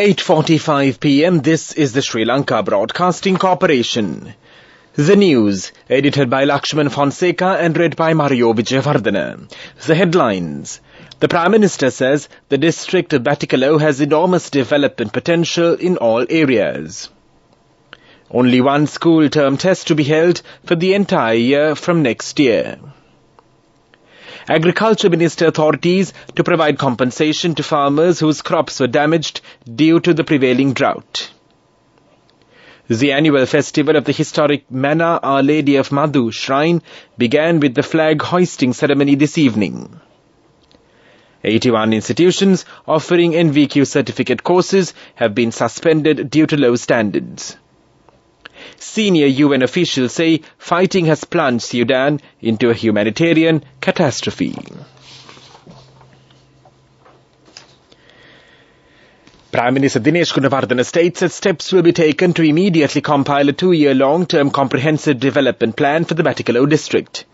8:45 p.m. This is the Sri Lanka Broadcasting Corporation. The news, edited by Lakshman Fonseca and read by Mario Vijayavardhana. The headlines. The Prime Minister says the district of Batticaloa has enormous development potential in all areas. Only one school term test to be held for the entire year from next year. Agriculture Minister authorities to provide compensation to farmers whose crops were damaged due to the prevailing drought. The annual festival of the historic Mana Our Lady of Madhu shrine began with the flag hoisting ceremony this evening. 81 institutions offering NVQ certificate courses have been suspended due to low standards. Senior UN officials say fighting has plunged Sudan into a humanitarian catastrophe. Prime Minister Dinesh Gunawardena states that steps will be taken to immediately compile a 2-year long-term comprehensive development plan for the Batticaloa district.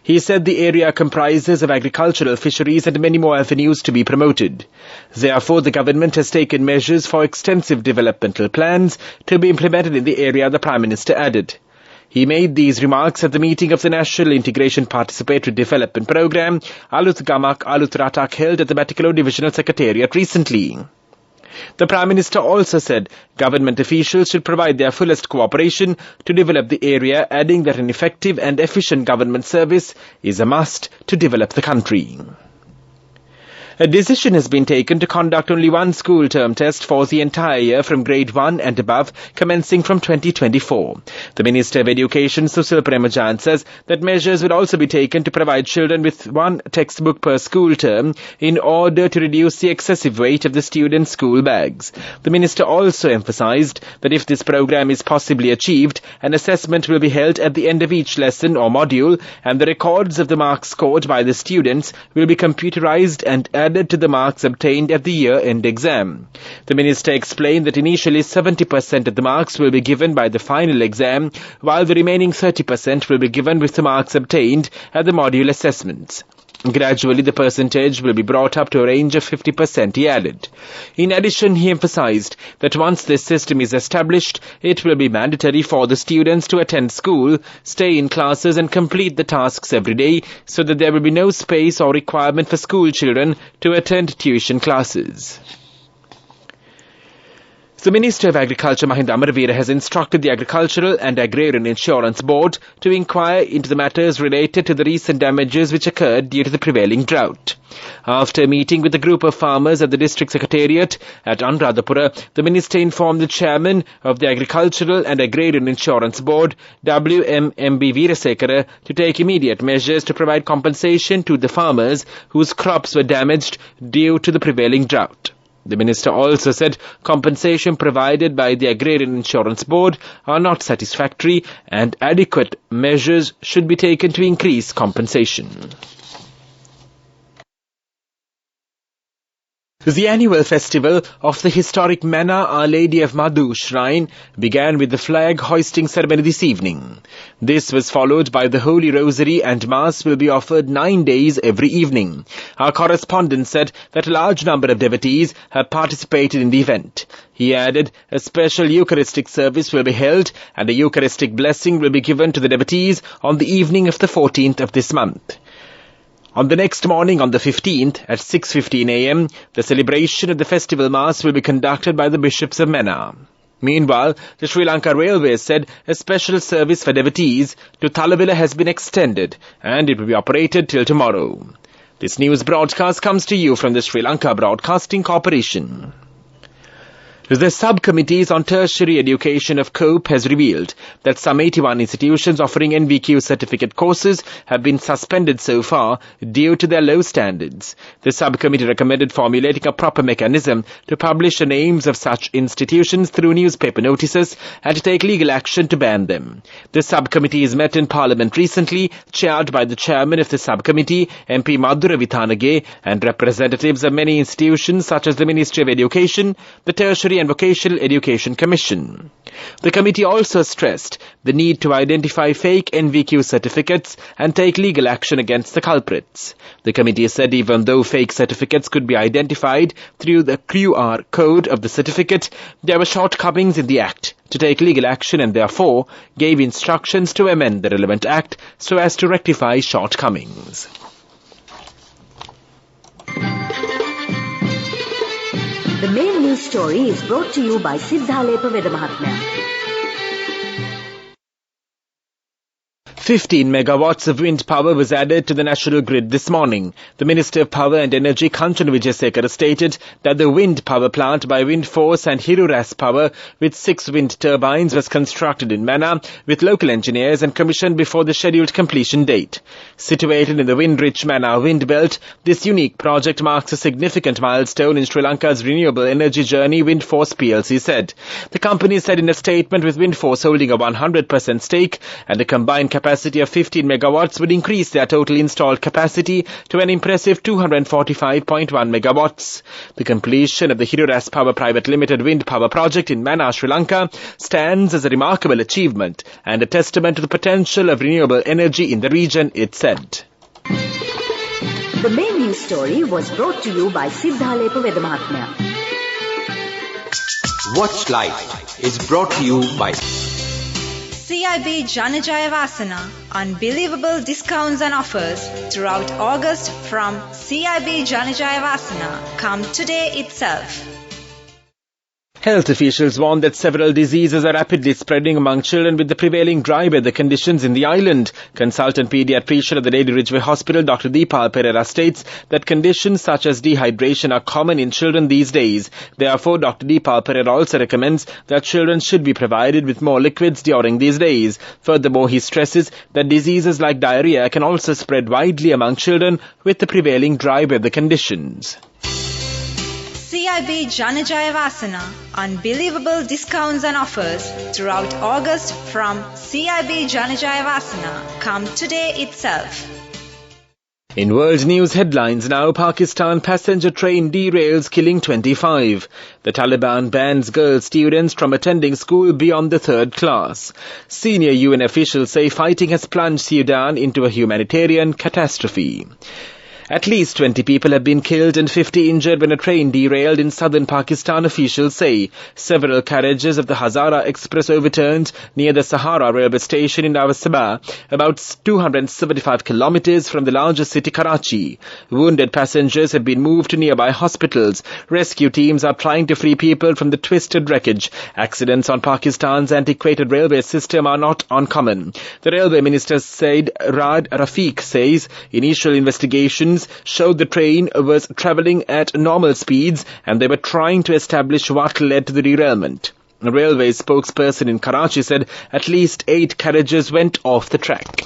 He said the area comprises of agricultural, fisheries and many more avenues to be promoted. Therefore, the government has taken measures for extensive developmental plans to be implemented in the area, the Prime Minister added. He made these remarks at the meeting of the National Integration Participatory Development Programme, Alut Gamak Alut Ratak, held at the Batticaloa Divisional Secretariat recently. The Prime Minister also said government officials should provide their fullest cooperation to develop the area, adding that an effective and efficient government service is a must to develop the country. A decision has been taken to conduct only one school term test for the entire year from grade 1 and above, commencing from 2024. The Minister of Education, Susil Premajan, says that measures will also be taken to provide children with one textbook per school term in order to reduce the excessive weight of the students' school bags. The Minister also emphasized that if this program is possibly achieved, an assessment will be held at the end of each lesson or module, and the records of the marks scored by the students will be computerized and added to the marks obtained at the year-end exam. The Minister explained that initially 70% of the marks will be given by the final exam, while the remaining 30% will be given with the marks obtained at the module assessments. Gradually, the percentage will be brought up to a range of 50%, he added. In addition, he emphasized that once this system is established, it will be mandatory for the students to attend school, stay in classes and complete the tasks every day, so that there will be no space or requirement for school children to attend tuition classes. The Minister of Agriculture, Mahinda Amaraveera, has instructed the Agricultural and Agrarian Insurance Board to inquire into the matters related to the recent damages which occurred due to the prevailing drought. After meeting with a group of farmers at the District Secretariat at Anuradhapura, the Minister informed the Chairman of the Agricultural and Agrarian Insurance Board, WMMB Veerasekara, to take immediate measures to provide compensation to the farmers whose crops were damaged due to the prevailing drought. The Minister also said compensation provided by the Agrarian Insurance Board are not satisfactory and adequate measures should be taken to increase compensation. The annual festival of the historic Mana Our Lady of Madhu shrine began with the flag hoisting ceremony this evening. This was followed by the Holy Rosary, and Mass will be offered 9 days every evening. Our correspondent said that a large number of devotees have participated in the event. He added a special Eucharistic service will be held and a Eucharistic blessing will be given to the devotees on the evening of the 14th of this month. On the next morning, on the 15th, at 6:15 a.m., the celebration of the festival Mass will be conducted by the bishops of Mena. Meanwhile, the Sri Lanka Railways said a special service for devotees to Thalawila has been extended and it will be operated till tomorrow. This news broadcast comes to you from the Sri Lanka Broadcasting Corporation. The subcommittees on tertiary education of COPE has revealed that some 81 institutions offering NVQ certificate courses have been suspended so far due to their low standards. The subcommittee recommended formulating a proper mechanism to publish the names of such institutions through newspaper notices and to take legal action to ban them. The subcommittees met in Parliament recently, chaired by the chairman of the subcommittee, MP Madhura Vithanage, and representatives of many institutions such as the Ministry of Education, the Tertiary and Vocational Education Commission. The committee also stressed the need to identify fake NVQ certificates and take legal action against the culprits. The committee said even though fake certificates could be identified through the QR code of the certificate, there were shortcomings in the Act to take legal action and therefore gave instructions to amend the relevant Act so as to rectify shortcomings. The main news story is brought to you by Siddhalepa Vedamahatmya. 15 megawatts of wind power was added to the national grid this morning. The Minister of Power and Energy, Kanchana Wijayasekara, stated that the wind power plant by Windforce and Hiruras Power with 6 wind turbines was constructed in Mannar with local engineers and commissioned before the scheduled completion date. Situated in the wind-rich Mannar wind belt, this unique project marks a significant milestone in Sri Lanka's renewable energy journey, Windforce plc said. The company said in a statement with Windforce holding a 100% stake and a combined capacity of 15 megawatts would increase their total installed capacity to an impressive 245.1 megawatts. The completion of the Hiruras Power Private Limited wind power project in Mannar, Sri Lanka stands as a remarkable achievement and a testament to the potential of renewable energy in the region, it said. The main news story was brought to you by Siddhalepa Vedamahatmya. Watch Live is brought to you by CIB Janajaya Vasana. Unbelievable discounts and offers throughout August from CIB Janajaya Vasana. Come today itself. Health officials warn that several diseases are rapidly spreading among children with the prevailing dry weather conditions in the island. Consultant pediatrician at the Lady Ridgeway Hospital, Dr. Deepal Pereira, states that conditions such as dehydration are common in children these days. Therefore, Dr. Deepal Pereira also recommends that children should be provided with more liquids during these days. Furthermore, he stresses that diseases like diarrhea can also spread widely among children with the prevailing dry weather conditions. CIB Janajaya Vasana. Unbelievable discounts and offers throughout August from CIB Janajaya Vasana. Come today itself. In world news headlines now, Pakistan passenger train derails killing 25. The Taliban bans girl students from attending school beyond the 3rd class. Senior UN officials say fighting has plunged Sudan into a humanitarian catastrophe. At least 20 people have been killed and 50 injured when a train derailed in southern Pakistan, officials say. Several carriages of the Hazara Express overturned near the Sahara railway station in Nawasabah, about 275 kilometers from the largest city, Karachi. Wounded passengers have been moved to nearby hospitals. Rescue teams are trying to free people from the twisted wreckage. Accidents on Pakistan's antiquated railway system are not uncommon. The railway minister Said Rad Rafiq says initial investigations showed the train was travelling at normal speeds and they were trying to establish what led to the derailment. A railway spokesperson in Karachi said at least 8 carriages went off the track.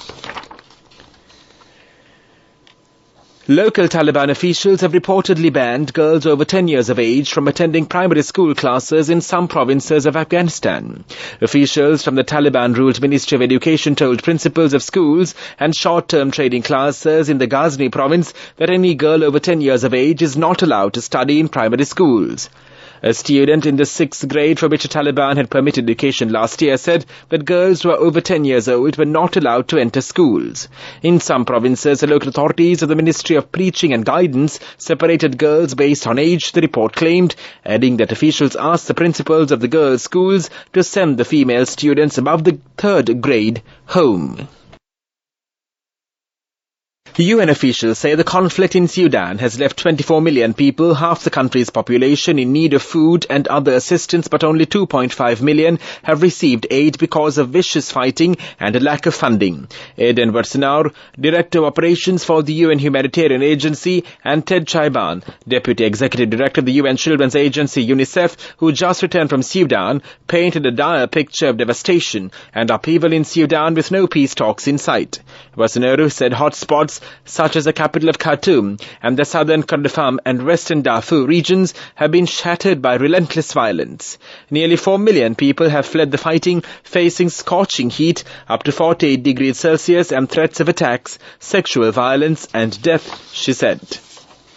Local Taliban officials have reportedly banned girls over 10 years of age from attending primary school classes in some provinces of Afghanistan. Officials from the Taliban-ruled Ministry of Education told principals of schools and short-term training classes in the Ghazni province that any girl over 10 years of age is not allowed to study in primary schools. A student in the 6th grade for which the Taliban had permitted education last year said that girls who are over 10 years old were not allowed to enter schools. In some provinces, the local authorities of the Ministry of Preaching and Guidance separated girls based on age, the report claimed, adding that officials asked the principals of the girls' schools to send the female students above the 3rd grade home. UN officials say the conflict in Sudan has left 24 million people, half the country's population, in need of food and other assistance, but only 2.5 million have received aid because of vicious fighting and a lack of funding. Eden Versenaur, Director of Operations for the UN Humanitarian Agency, and Ted Chaiban, Deputy Executive Director of the UN Children's Agency UNICEF, who just returned from Sudan, painted a dire picture of devastation and upheaval in Sudan with no peace talks in sight. Versenaur said hotspots such as the capital of Khartoum and the southern Kordofan and western Darfur regions have been shattered by relentless violence. Nearly 4 million people have fled the fighting, facing scorching heat up to 48 degrees Celsius and threats of attacks, sexual violence and death, she said.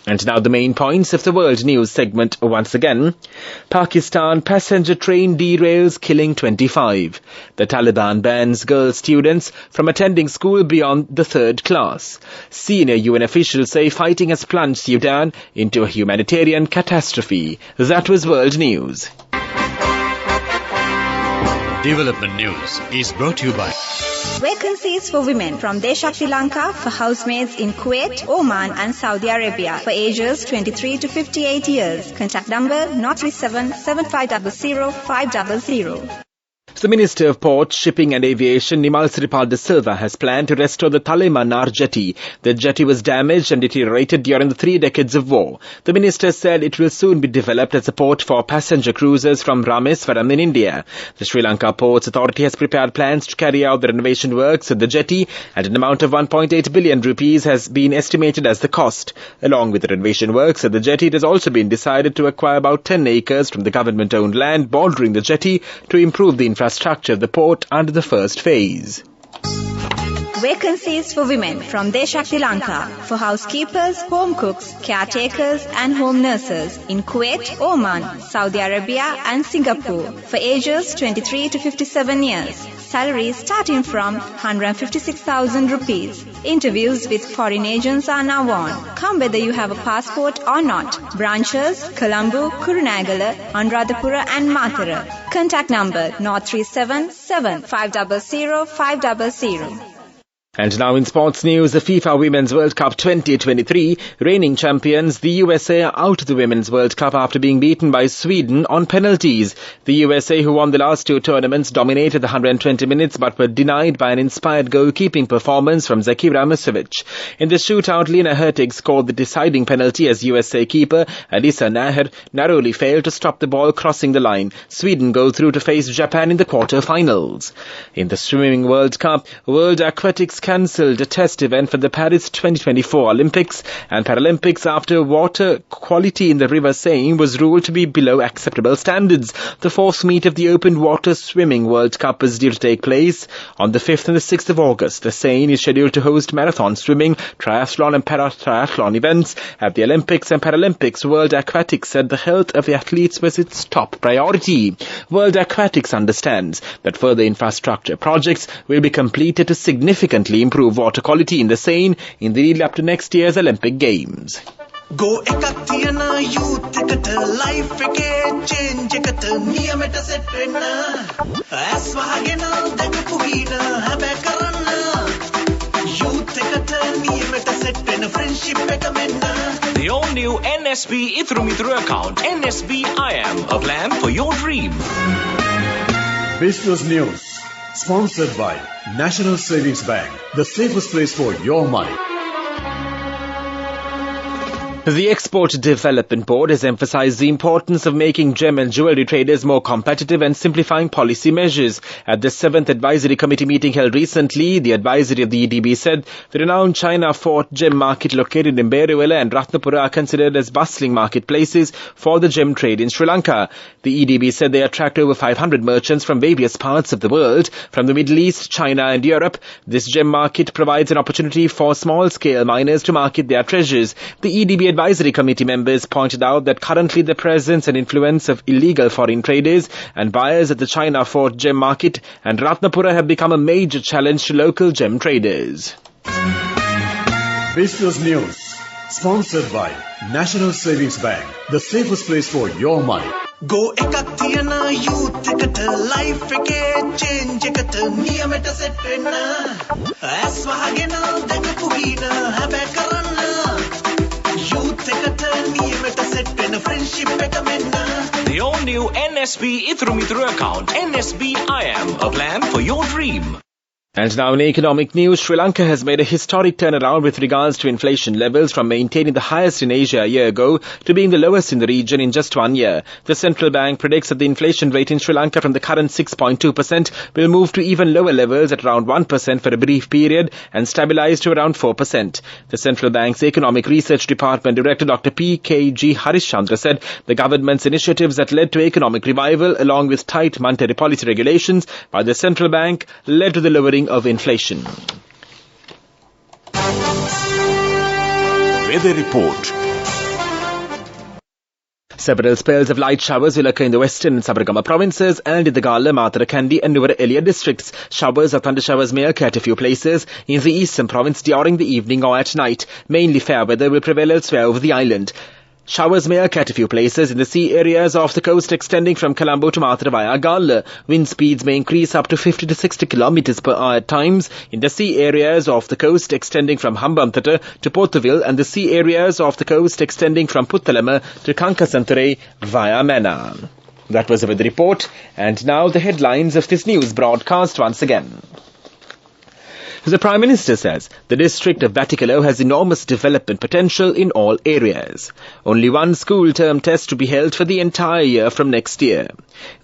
And now the main points of the world news segment once again. Pakistan passenger train derails, killing 25. The Taliban bans girl students from attending school beyond the 3rd class. Senior UN officials say fighting has plunged Sudan into a humanitarian catastrophe. That was world news. Development News is brought to you by Vacancies for women from Deshakti Lanka for housemaids in Kuwait, Oman and Saudi Arabia for ages 23 to 58 years. Contact number 037 7500 500. The Minister of Port, Shipping and Aviation, Nimal Siripal de Silva, has planned to restore the Thale Manar jetty. The jetty was damaged and deteriorated during the 3 decades of war. The minister said it will soon be developed as a port for passenger cruisers from Rameswaram in India. The Sri Lanka Ports Authority has prepared plans to carry out the renovation works at the jetty, and an amount of 1.8 billion rupees has been estimated as the cost. Along with the renovation works at the jetty, it has also been decided to acquire about 10 acres from the government-owned land bordering the jetty to improve the infrastructure of the port under the first phase. Vacancies for women from Deshakti Lanka for housekeepers, home cooks, caretakers and home nurses in Kuwait, Oman, Saudi Arabia and Singapore for ages 23 to 57 years. Salaries starting from 156,000 rupees. Interviews with foreign agents are now on. Come whether you have a passport or not. Branches, Colombo, Kurunagala, Anuradhapura and Matara. Contact number 037 7500 500. And now in sports news, the FIFA Women's World Cup 2023, reigning champions, the USA are out of the Women's World Cup after being beaten by Sweden on penalties. The USA, who won the last 2 tournaments, dominated the 120 minutes but were denied by an inspired goalkeeping performance from Zakira Musovic. In the shootout, Lena Hurtig scored the deciding penalty as USA keeper Alisa Naher narrowly failed to stop the ball crossing the line. Sweden go through to face Japan in the quarter-finals. In the Swimming World Cup, World Aquatics cancelled a test event for the Paris 2024 Olympics and Paralympics after water quality in the River Seine was ruled to be below acceptable standards. The 4th meet of the Open Water Swimming World Cup is due to take place on the 5th and the 6th of August. The Seine is scheduled to host marathon swimming, triathlon and para-triathlon events at the Olympics and Paralympics. World Aquatics said the health of the athletes was its top priority. World Aquatics understands that further infrastructure projects will be completed to significantly improve water quality in the Seine in the lead up to next year's Olympic Games. Go ekatiyana youth ekata life eke change ekata niyameta set wenna as wahagena dagapugina habe karanna youth ekata niyameta set wenna friendship ekamenna. The all-new NSB Ithru account, NSB IM, a plan for your dream. Business News, sponsored by National Savings Bank, the safest place for your money. The Export Development Board has emphasized the importance of making gem and jewelry traders more competitive and simplifying policy measures. At the 7th Advisory Committee meeting held recently, the advisory of the EDB said the renowned China Fort gem market located in Berewala and Ratnapura are considered as bustling marketplaces for the gem trade in Sri Lanka. The EDB said they attract over 500 merchants from various parts of the world, from the Middle East, China and Europe. This gem market provides an opportunity for small-scale miners to market their treasures. The EDB Advisory Committee members pointed out that currently the presence and influence of illegal foreign traders and buyers at the China Fort gem market and Ratnapura have become a major challenge to local gem traders. Business News, sponsored by National Savings Bank, the safest place for your money. go එකක් තියන youth එකට life එකේ change එකට නියමෙට set වෙන්න ඇස් වහගෙන දැකපු හීන හැබැයි කරන්න youth එකට නියමෙට set වෙන friendship එක මෙන්න The all-new NSB Ithru account, NSB IM, a plan for your dream. And now in economic news, Sri Lanka has made a historic turnaround with regards to inflation levels from maintaining the highest in Asia a year ago to being the lowest in the region in just 1 year. The central bank predicts that the inflation rate in Sri Lanka from the current 6.2% will move to even lower levels at around 1% for a brief period and stabilize to around 4%. The central bank's economic research department director Dr. P.K.G. Harishchandra said the government's initiatives that led to economic revival along with tight monetary policy regulations by the central bank led to the lowering of inflation. Weather report. Several spells of light showers will occur in the western and Sabaragama provinces and in the Gala, Matara, Kandy and Nuvara Elia districts. Showers or thundershowers may occur at a few places in the eastern province during the evening or at night. Mainly fair weather will prevail elsewhere over the island. Showers may occur at a few places in the sea areas off the coast extending from Colombo to Matara via Gala. Wind speeds may increase up to 50 to 60 kilometers per hour at times in the sea areas off the coast extending from Hambantota to Portaville and the sea areas off the coast extending from Puttalama to Kankasanture via Mena. That was the weather report, and now the headlines of this news broadcast once again. The Prime Minister says the district of Batticaloa has enormous development potential in all areas. Only one school term test to be held for the entire year from next year.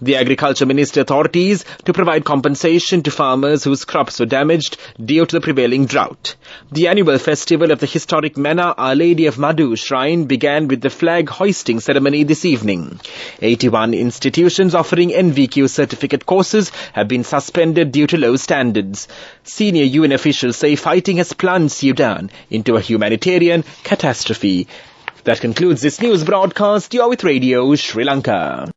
The Agriculture Minister authorities to provide compensation to farmers whose crops were damaged due to the prevailing drought. The annual festival of the historic Mena Our Lady of Madhu shrine began with the flag hoisting ceremony this evening. 81 institutions offering NVQ certificate courses have been suspended due to low standards. Senior UN officials say fighting has plunged Sudan into a humanitarian catastrophe. That concludes this news broadcast. You're with Radio Sri Lanka.